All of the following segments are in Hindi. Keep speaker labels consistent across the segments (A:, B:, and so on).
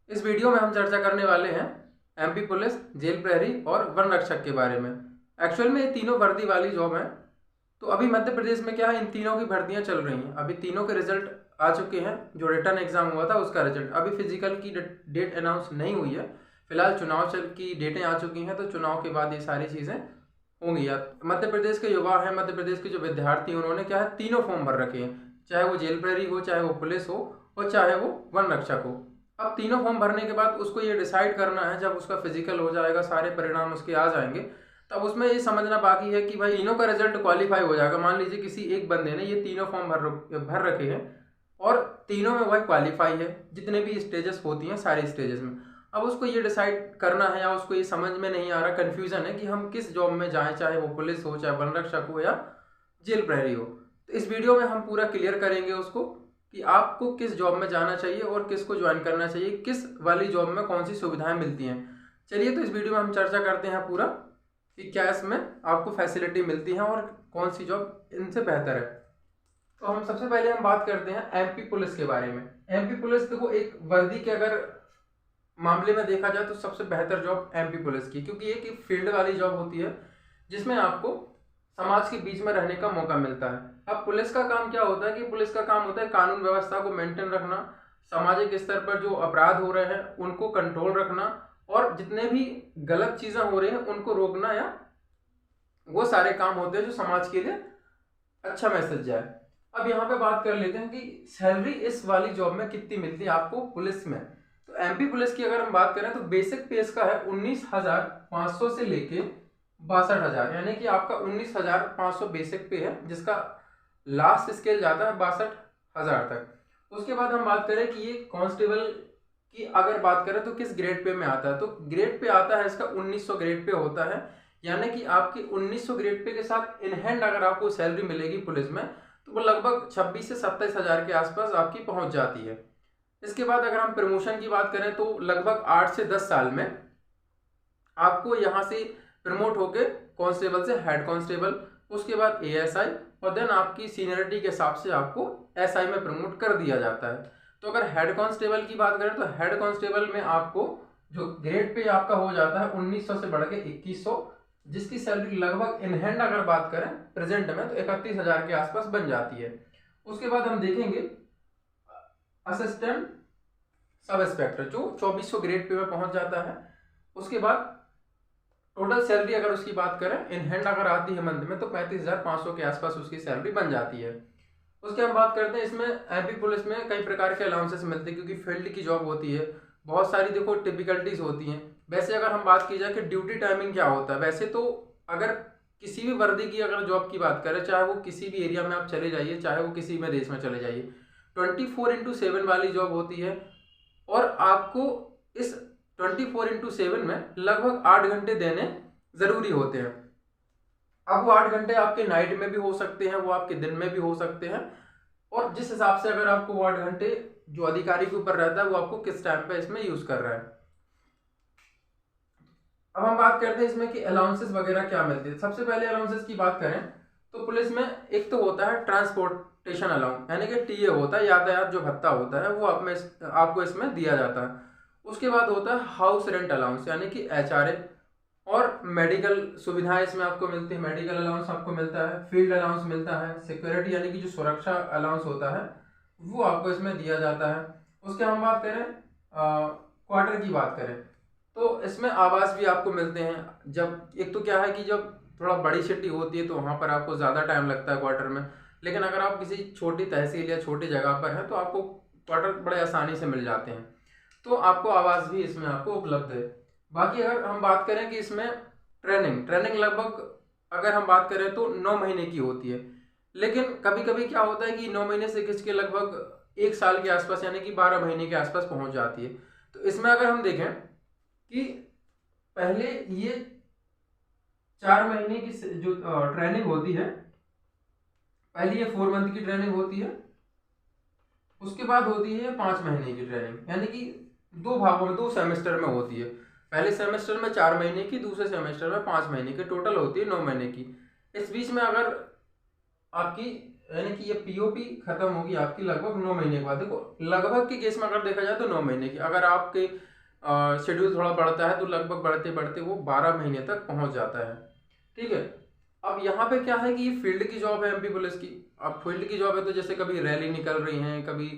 A: इस वीडियो में हम चर्चा करने वाले हैं एमपी पुलिस, जेल प्रहरी और वन रक्षक के बारे में। एक्चुअल में ये तीनों वर्दी वाली जॉब हैं। तो अभी मध्य प्रदेश में क्या है, इन तीनों की भर्तियां चल रही हैं। अभी तीनों के रिजल्ट आ चुके हैं। जो रिटर्न एग्जाम हुआ था उसका रिजल्ट, अभी फिजिकल की डेट अनाउंस नहीं हुई है। फिलहाल चुनाव की डेटें आ चुकी हैं, तो चुनाव के बाद ये सारी चीज़ें होंगी। मध्य प्रदेश के युवा हैं, मध्य प्रदेश के जो विद्यार्थी हैं, उन्होंने क्या है, तीनों फॉर्म भर रखे हैं। चाहे वो जेल प्रहरी हो, चाहे वो पुलिस हो और चाहे वो वन रक्षक हो। अब तीनों फॉर्म भरने के बाद उसको ये डिसाइड करना है, जब उसका फिजिकल हो जाएगा, सारे परिणाम उसके आ जाएंगे, तब उसमें ये समझना बाकी है कि भाई तीनों का रिजल्ट क्वालिफाई हो जाएगा। मान लीजिए किसी एक बंदे ने ये तीनों फॉर्म भर रखे हैं और तीनों में वह क्वालिफाई है, जितने भी स्टेजेस होती हैं सारे स्टेजेस में। अब उसको ये डिसाइड करना है, या उसको ये समझ में नहीं आ रहा, कन्फ्यूजन है कि हम किस जॉब में जाएं, चाहे वो पुलिस हो, चाहे वन रक्षक हो या जेल प्रहरी हो। तो इस वीडियो में हम पूरा क्लियर करेंगे उसको कि आपको किस जॉब में जाना चाहिए और किसको ज्वाइन करना चाहिए, किस वाली जॉब में कौन सी सुविधाएं मिलती हैं। चलिए, तो इस वीडियो में हम चर्चा करते हैं पूरा कि क्या इसमें आपको फैसिलिटी मिलती है और कौन सी जॉब इनसे बेहतर है। तो हम सबसे पहले हम बात करते हैं एमपी पुलिस के बारे में। एमपी पुलिस देखो, एक वर्दी के अगर मामले में देखा जाए तो सबसे बेहतर जॉब एमपी पुलिस की, क्योंकि एक फील्ड वाली जॉब होती है जिसमें आपको समाज के बीच में रहने का मौका मिलता है। अब पुलिस का काम क्या होता है कि पुलिस का काम होता है कानून व्यवस्था को मेंटेन रखना, सामाजिक स्तर पर जो अपराध हो रहे हैं उनको कंट्रोल रखना, और जितने भी गलत चीजें हो रही हैं उनको रोकना, या वो सारे काम होते हैं जो समाज के लिए अच्छा मैसेज जाए। अब यहाँ पे बात कर लेते हैं कि सैलरी इस वाली जॉब में कितनी मिलती है आपको पुलिस में। तो एमपी पुलिस की अगर हम बात करें तो बेसिक पे इसका है 19,500 से लेके 62,000, यानी कि आपका 19,500 बेसिक पे है, जिसका लास्ट स्केल जाता है 62,000 तक। उसके बाद हम बात करें कि ये कांस्टेबल की अगर बात करें तो किस ग्रेड पे में आता है, तो ग्रेड पे आता है इसका 1900 ग्रेड पे होता है। यानी कि आपकी 1900 ग्रेड पे के साथ इन हैंड अगर आपको सैलरी मिलेगी पुलिस में, तो वो लगभग 26 से 27,000 के आसपास आपकी पहुंच जाती है। इसके बाद अगर हम प्रमोशन की बात करें तो लगभग 8 से 10 साल में आपको यहाँ से प्रमोट होके कांस्टेबल से हेड कांस्टेबल, उसके बाद एएसआई, और देन आपकी सीनियरिटी के हिसाब से आपको एसआई में प्रमोट कर दिया जाता है। तो अगर हेड कांस्टेबल की बात करें तो हेड कांस्टेबल में आपको जो ग्रेड पे आपका हो जाता है 1900 से बढ़ के 2100, जिसकी सैलरी लगभग इन हैंड अगर बात करें प्रेजेंट में तो 31,000 के आसपास बन जाती है। उसके बाद हम देखेंगे असिस्टेंट सब इंस्पेक्टर, जो 2400 ग्रेड पे में पहुंच जाता है। उसके बाद टोटल सैलरी अगर उसकी बात करें इन हैंड अगर आती है मंथ में तो 35,500 के आसपास उसकी सैलरी बन जाती है। उसके हम बात करते हैं, इसमें एमपी पुलिस में कई प्रकार के अलाउंसेस मिलते हैं, क्योंकि फील्ड की जॉब होती है, बहुत सारी देखो टिपिकलिटीज होती हैं। वैसे अगर हम बात की जाए कि ड्यूटी टाइमिंग क्या होता है, वैसे तो अगर किसी भी वर्दी की अगर जॉब की बात करें, चाहे वो किसी भी एरिया में आप चले जाइए, चाहे वो किसी में देश में चले जाइए, 24x7 वाली जॉब होती है। और आपको इस 24x7 में लगभग 8 घंटे देने जरूरी होते हैं। अब वो 8 घंटे आपके नाइट में भी हो सकते हैं, वो आपके दिन में भी हो सकते हैं, और जिस हिसाब से अगर आपको वो 8 घंटे जो अधिकारी के ऊपर रहता है वो आपको किस टाइम पे इसमें यूज कर रहा है। अब हम बात करते हैं इसमें कि अलाउंसेस वगैरह क्या मिलते हैं। सबसे पहले अलाउंसेस की बात करें तो पुलिस में एक तो होता है ट्रांसपोर्टेशन अलाउंस, यानी कि टीए होता है, यातायात जो भत्ता होता है वो आपको इसमें दिया जाता है। उसके बाद होता है हाउस रेंट अलाउंस, यानी कि एचआरए, और मेडिकल सुविधाएं इसमें आपको मिलती है, मेडिकल अलाउंस आपको मिलता है, फील्ड अलाउंस मिलता है, सिक्योरिटी यानी कि जो सुरक्षा अलाउंस होता है वो आपको इसमें दिया जाता है। उसके हम बात करें क्वार्टर की बात करें तो इसमें आवास भी आपको मिलते हैं। जब एक तो क्या है कि जब थोड़ा बड़ी सिटी होती है तो वहाँ पर आपको ज़्यादा टाइम लगता है क्वार्टर में, लेकिन अगर आप किसी छोटी तहसील या छोटी जगह पर हैं तो आपको क्वार्टर बड़े आसानी से मिल जाते हैं। तो आपको आवास भी इसमें आपको उपलब्ध है। बाकी अगर हम बात करें कि इसमें ट्रेनिंग लगभग अगर हम बात करें तो 9 महीने की होती है, लेकिन कभी कभी क्या होता है कि 9 महीने से खिंच के लगभग 1 साल के आसपास यानी कि 12 महीने के आसपास पहुंच जाती है। तो इसमें अगर हम देखें कि पहले ये 4 महीने की जो ट्रेनिंग होती है, पहले ये 4 मंथ की ट्रेनिंग होती है, उसके बाद होती है 5 महीने की ट्रेनिंग, यानी कि 2 भागों में 2 सेमेस्टर में होती है। पहले सेमेस्टर में 4 महीने की, दूसरे सेमेस्टर में 5 महीने की, टोटल होती है 9 महीने की। इस बीच में अगर आपकी यानी कि ये पीओपी खत्म होगी आपकी लगभग 9 महीने के बाद। देखो लगभग के केस में अगर देखा जाए तो 9 महीने की, अगर आपके शेड्यूल थोड़ा बढ़ता है तो लगभग बढ़ते बढ़ते वो 12 महीने तक पहुंच जाता है। ठीक है, अब यहाँ पे क्या है कि ये फील्ड की जॉब है एमपी पुलिस की। अब फील्ड की जॉब है तो जैसे कभी रैली निकल रही है, कभी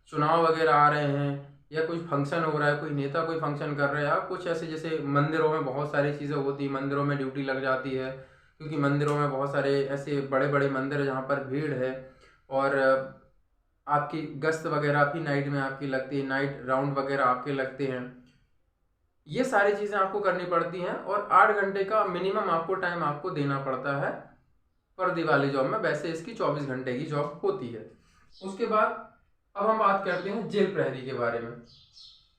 A: चुनाव वगैरह आ रहे हैं, या कुछ फंक्शन हो रहा है, कोई नेता कोई फंक्शन कर रहा है, या कुछ ऐसे जैसे मंदिरों में बहुत सारी चीज़ें होती है, मंदिरों में ड्यूटी लग जाती है, क्योंकि मंदिरों में बहुत सारे ऐसे बड़े बड़े मंदिर जहाँ पर भीड़ है, और आपकी गश्त वगैरह भी नाइट में आपकी लगती है, नाइट राउंड वगैरह आपके लगते हैं। ये सारी चीज़ें आपको करनी पड़ती हैं, और 8 घंटे का मिनिमम आपको टाइम आपको देना पड़ता है वर्दी वाली जॉब में। वैसे इसकी 24 घंटे की जॉब होती है। उसके बाद अब हम बात करते हैं जेल प्रहरी के बारे में।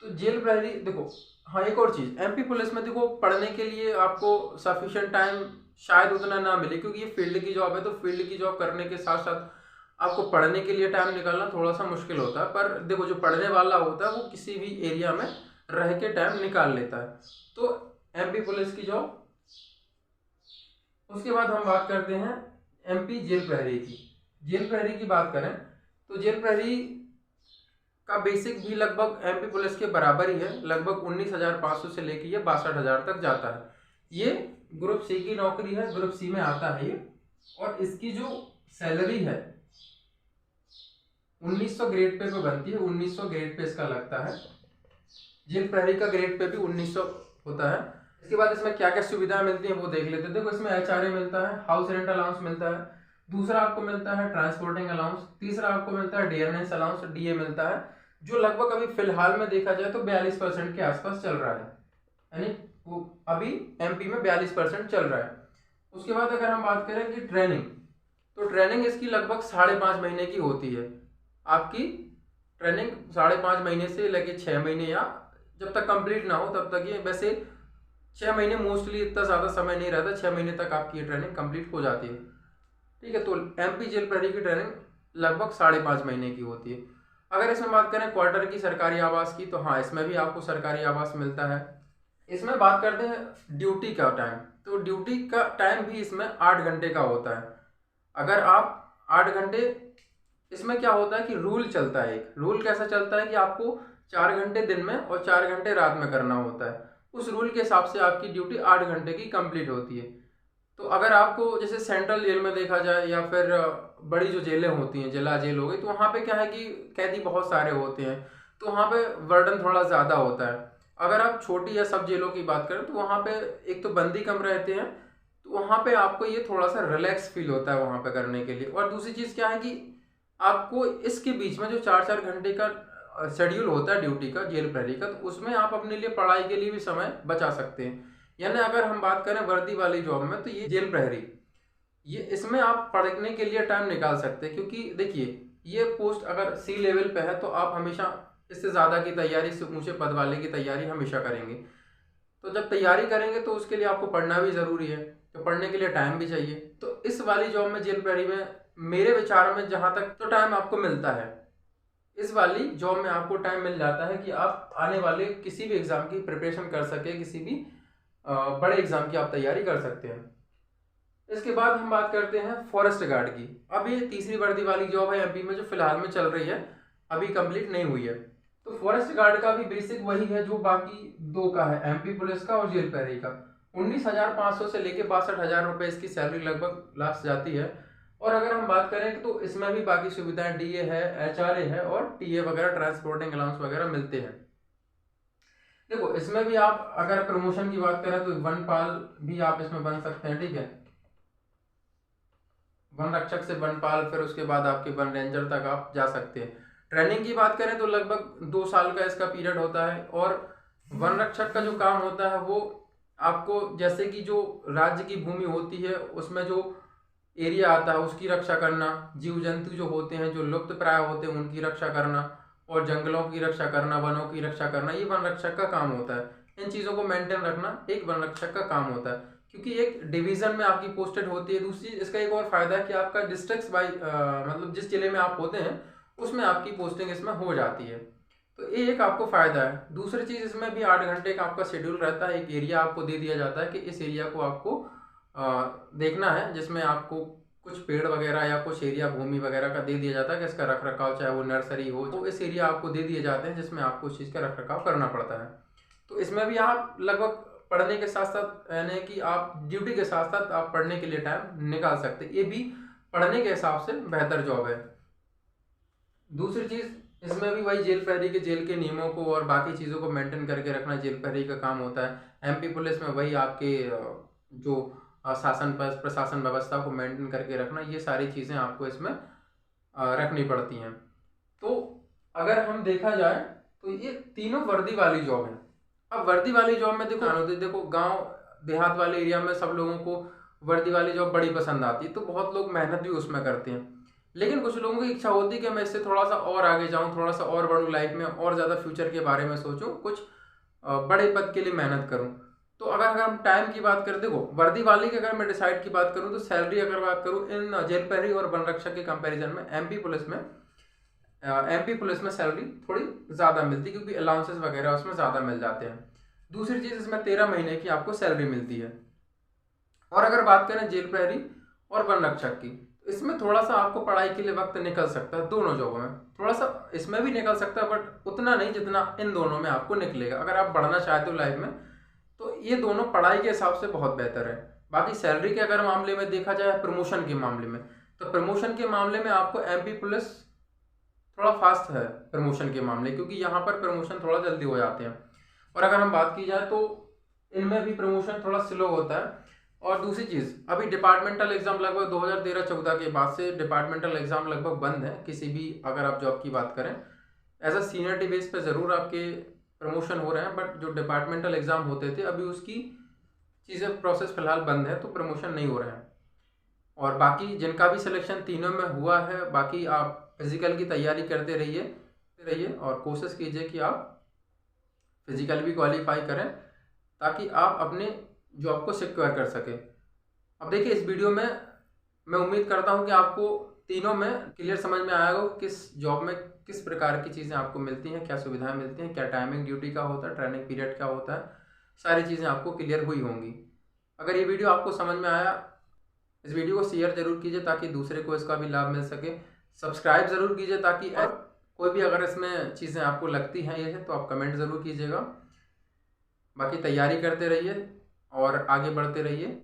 A: तो जेल प्रहरी देखो, हाँ एक और चीज़, एमपी पुलिस में देखो पढ़ने के लिए आपको सफिशिएंट टाइम शायद उतना ना मिले, क्योंकि ये फील्ड की जॉब है, तो फील्ड की जॉब करने के साथ साथ आपको पढ़ने के लिए टाइम निकालना थोड़ा सा मुश्किल होता है। पर देखो जो पढ़ने वाला होता है वो किसी भी एरिया में रह के टाइम निकाल लेता है। तो एमपी पुलिस की जॉब। उसके बाद हम बात करते हैं एमपी जेल प्रहरी की। जेल प्रहरी की बात करें तो जेल प्रहरी का बेसिक भी लगभग एमपी पुलिस के बराबर ही है, लगभग 19,500 से लेके ये 62,000 तक जाता है। ये ग्रुप सी की नौकरी है, ग्रुप सी में आता है ये, और इसकी जो सैलरी है 1900 ग्रेड पे बनती है, 1900 ग्रेड पे इसका लगता है। जेल प्रहरी का ग्रेड पे भी 1900 होता है। इसके बाद इसमें क्या क्या सुविधाएं मिलती हैं वो देख लेते हैं। देखो इसमें एचआरए मिलता है, हाउस रेंट अलाउंस मिलता है, दूसरा आपको मिलता है ट्रांसपोर्टिंग अलाउंस, तीसरा आपको मिलता है डियरनेस अलाउंस, डीए मिलता है, जो लगभग अभी फिलहाल में देखा जाए तो 42% के आसपास चल रहा है, यानी वो अभी एमपी में 42% चल रहा है। उसके बाद अगर हम बात करें कि ट्रेनिंग, तो ट्रेनिंग इसकी लगभग 5.5 महीने की होती है। आपकी ट्रेनिंग 5.5 महीने से लेके 6 महीने, या जब तक कंप्लीट ना हो तब तक ये, वैसे 6 महीने मोस्टली इतना ज़्यादा समय नहीं रहता, 6 महीने तक आपकी ये ट्रेनिंग कंप्लीट हो जाती है। ठीक है, तो एमपी जेल प्रहरी की ट्रेनिंग लगभग 5.5 महीने की होती है। अगर इसमें बात करें क्वार्टर की, सरकारी आवास की, तो हाँ इसमें भी आपको सरकारी आवास मिलता है। इसमें बात करते हैं ड्यूटी का टाइम, तो ड्यूटी का टाइम भी इसमें 8 घंटे का होता है। अगर आप 8 घंटे, इसमें क्या होता है कि रूल चलता है, एक रूल कैसा चलता है कि आपको 4 घंटे दिन में और 4 घंटे रात में करना होता है। उस रूल के हिसाब से आपकी ड्यूटी 8 घंटे की कंप्लीट होती है। तो अगर आपको जैसे सेंट्रल जेल में देखा जाए, या फिर बड़ी जो जेलें होती हैं, जिला जेल हो गई, तो वहाँ पे क्या है कि कैदी बहुत सारे होते हैं, तो वहाँ पे वर्डन थोड़ा ज़्यादा होता है। अगर आप छोटी या सब जेलों की बात करें तो वहाँ पे एक तो बंदी कम रहते हैं, तो वहाँ पे आपको ये थोड़ा सा रिलैक्स फील होता है वहाँ पे करने के लिए। और दूसरी चीज़ क्या है कि आपको इसके बीच में जो 4-4 घंटे का शेड्यूल होता है ड्यूटी का, जेल प्रहरी का, तो उसमें आप अपने लिए पढ़ाई के लिए भी समय बचा सकते हैं। यानी अगर हम बात करें वर्दी वाली जॉब में, तो ये जेल प्रहरी, ये इसमें आप पढ़ने के लिए टाइम निकाल सकते हैं, क्योंकि देखिए ये पोस्ट अगर सी लेवल पे है तो आप हमेशा इससे ज़्यादा की तैयारी, इससे ऊंचे पद वाले की तैयारी हमेशा करेंगे। तो जब तैयारी करेंगे तो उसके लिए आपको पढ़ना भी ज़रूरी है, तो पढ़ने के लिए टाइम भी चाहिए। तो इस वाली जॉब में, जेल प्रहरी में, मेरे विचार में जहाँ तक तो टाइम आपको मिलता है, इस वाली जॉब में आपको टाइम मिल जाता है कि आप आने वाले किसी भी एग्ज़ाम की प्रिपरेशन कर सके, किसी भी बड़े एग्ज़ाम की आप तैयारी कर सकते हैं। इसके बाद हम बात करते हैं फॉरेस्ट गार्ड की। अब ये तीसरी वर्दी वाली जॉब है एमपी में, जो फिलहाल में चल रही है, अभी कंप्लीट नहीं हुई है। तो फॉरेस्ट गार्ड का भी बेसिक वही है जो बाकी दो का है, एमपी पुलिस का और जेल प्रहरी का। 19,500 से लेके 62,000 रुपये इसकी सैलरी लगभग लास्ट जाती है। और अगर हम बात करें तो इसमें भी बाकी सुविधाएं, डीए है, एचआरए है, और टीए वगैरह, ट्रांसपोर्टिंग अलाउंस वगैरह मिलते हैं। देखो इसमें भी आप अगर प्रमोशन की बात करें तो वनपाल भी आप इसमें बन सकते हैं। ठीक है, वन रक्षक से वनपाल, फिर उसके बाद आपके वन रेंजर तक आप जा सकते हैं। ट्रेनिंग की बात करें तो लगभग 2 साल का इसका पीरियड होता है। और वन रक्षक का जो काम होता है वो आपको, जैसे कि जो राज्य की भूमि होती है उसमें जो एरिया आता है उसकी रक्षा करना, जीव जंतु जो होते हैं जो लुप्त प्राय होते हैं उनकी रक्षा करना, और जंगलों की रक्षा करना, वनों की रक्षा करना, ये वन रक्षक का काम होता है। इन चीज़ों को मेंटेन रखना एक वन रक्षक का काम होता है, क्योंकि एक डिवीजन में आपकी पोस्टेड होती है। दूसरी इसका एक और फायदा है कि आपका डिस्ट्रिक्ट बाई मतलब जिस जिले में आप होते हैं उसमें आपकी पोस्टिंग इसमें हो जाती है, तो ये एक आपको फायदा है। दूसरी चीज़, इसमें भी 8 घंटे का आपका शेड्यूल रहता है। एक एरिया आपको दे दिया जाता है कि इस एरिया को आपको देखना है, जिसमें आपको कुछ पेड़ वगैरह या कुछ एरिया भूमि वगैरह का दे दिया जाता है कि इसका रख रखाव, चाहे वो नर्सरी हो, तो इस एरिया आपको दे दिए जाते हैं जिसमें आपको उस चीज़ का रख रखाव करना पड़ता है। तो इसमें भी आप लगभग पढ़ने के साथ साथ, यानी कि आप ड्यूटी के साथ साथ आप पढ़ने के लिए टाइम निकाल सकते हैं। ये भी पढ़ने के हिसाब से बेहतर जॉब है। दूसरी चीज़, इसमें भी वही जेल प्रहरी के जेल के नियमों को और बाकी चीज़ों को मेंटेन करके रखना जेल प्रहरी का काम होता है। एमपी पुलिस में वही आपके जो शासन प्रशासन व्यवस्था को मेंटेन करके रखना, ये सारी चीज़ें आपको इसमें रखनी पड़ती हैं। तो अगर हम देखा जाए तो ये तीनों वर्दी वाली जॉब है। अब वर्दी वाली जॉब में देखो गांव देहात वाले एरिया में सब लोगों को वर्दी वाली जॉब बड़ी पसंद आती है, तो बहुत लोग मेहनत भी उसमें करते हैं। लेकिन कुछ लोगों की इच्छा होती है कि मैं इससे थोड़ा सा और आगे जाऊं, थोड़ा सा और बढ़ूं लाइफ में, और ज़्यादा फ्यूचर के बारे में सोचूं, कुछ बड़े पद के लिए मेहनत करूं। तो अगर हम टाइम की बात करें, देखो वर्दी वाली की अगर मैं डिसाइड की बात करूं तो सैलरी अगर बात करूं इन जेल प्रहरी और वन रक्षक के कंपैरिजन में एमपी पुलिस में सैलरी थोड़ी ज़्यादा मिलती है, क्योंकि अलाउंसेस वगैरह उसमें ज़्यादा मिल जाते हैं। दूसरी चीज़, इसमें 13 महीने की आपको सैलरी मिलती है। और अगर बात करें जेल प्रहरी और वन रक्षक की, इसमें थोड़ा सा आपको पढ़ाई के लिए वक्त निकल सकता है। दोनों जॉबों में थोड़ा सा इसमें भी निकल सकता है, बट उतना नहीं जितना इन दोनों में आपको निकलेगा। अगर आप बढ़ना चाहते हो लाइफ में तो ये दोनों पढ़ाई के हिसाब से बहुत बेहतर है। बाकी सैलरी के अगर मामले में देखा जाए, प्रमोशन के मामले में, तो प्रमोशन के मामले में आपको एमपी पुलिस थोड़ा फास्ट है प्रमोशन के मामले, क्योंकि यहाँ पर प्रमोशन थोड़ा जल्दी हो जाते हैं। और अगर हम बात की जाए तो इनमें भी प्रमोशन थोड़ा स्लो होता है। और दूसरी चीज़, अभी डिपार्टमेंटल एग्जाम लगभग 2013-14 के बाद से डिपार्टमेंटल एग्जाम लगभग बंद है किसी भी, अगर आप जॉब की बात करें। एज अ सीनियरिटी बेस पे ज़रूर आपके प्रमोशन हो रहे हैं, बट जो डिपार्टमेंटल एग्जाम होते थे अभी उसकी चीज़ें प्रोसेस फिलहाल बंद है, तो प्रमोशन नहीं हो रहे हैं। और बाकी जिनका भी सिलेक्शन तीनों में हुआ है, बाकी आप फिजिकल की तैयारी करते रहिए और कोशिश कीजिए कि आप फिजिकल भी क्वालिफाई करें, ताकि आप अपने जॉब को सिक्योर कर सकें। अब देखिए, इस वीडियो में मैं उम्मीद करता हूं कि आपको तीनों में क्लियर समझ में आएगा कि किस जॉब में किस प्रकार की चीज़ें आपको मिलती हैं, क्या सुविधाएं मिलती हैं, क्या टाइमिंग ड्यूटी का होता है, ट्रेनिंग पीरियड क्या होता है, सारी चीज़ें आपको क्लियर हुई होंगी। अगर ये वीडियो आपको समझ में आया, इस वीडियो को शेयर जरूर कीजिए ताकि दूसरे को इसका भी लाभ मिल सके। सब्सक्राइब जरूर कीजिए ताकि कोई भी अगर इसमें चीज़ें आपको लगती हैं ये है तो आप कमेंट ज़रूर कीजिएगा। बाकी तैयारी करते रहिए और आगे बढ़ते रहिए।